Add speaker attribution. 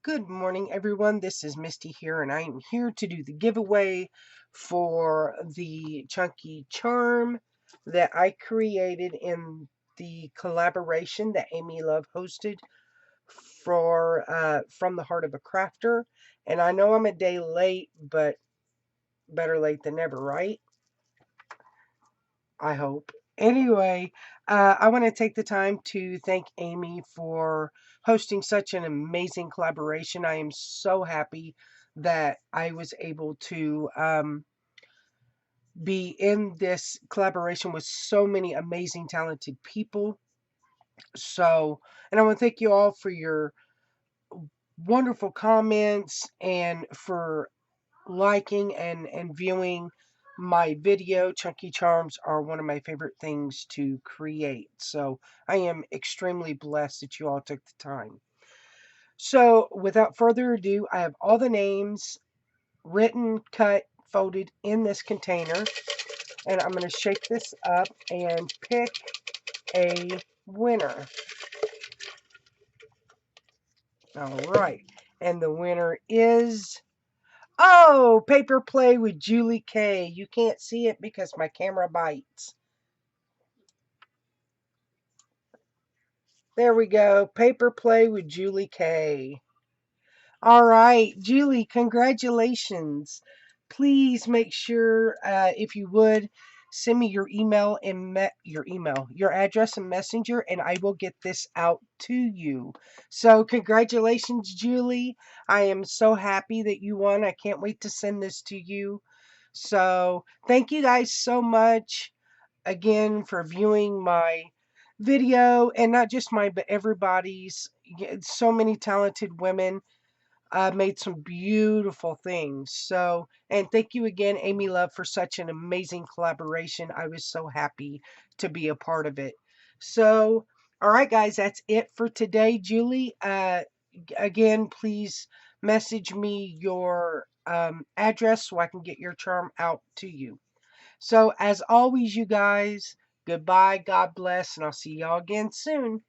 Speaker 1: Good morning, everyone. This is Misty here, and I am here to do the giveaway for the chunky charm that I created in the collaboration that Amy Love hosted for From the Heart of a Crafter. And I know I'm a day late, but better late than never, right? I hope. Anyway, I want to take the time to thank Amy for hosting such an amazing collaboration. I am so happy that I was able to be in this collaboration with so many amazing, talented people. And I want to thank you all for your wonderful comments and for liking and viewing my video. Chunky charms are one of my favorite things to create. So I am extremely blessed that you all took the time. So without further ado, I have all the names written, cut, folded in this container. And I'm going to shake this up and pick a winner. All right. And the winner is... Oh, Paper Play with Julie K. You can't see it because my camera bites. There we go. Paper Play with Julie K. All right, Julie, congratulations. Please make sure, if you would, send me your email and your address and messenger, and I will get this out to you. So congratulations, Julie. I am so happy that you won. I can't wait to send this to you. So thank you guys so much again for viewing my video, and not just mine, but everybody's. So many talented women made some beautiful things. So, and thank you again, Amy Love, for such an amazing collaboration. I was so happy to be a part of it. So, all right, guys, that's it for today. Julie, again, please message me your address so I can get your charm out to you. So, as always, you guys, goodbye, God bless, and I'll see y'all again soon.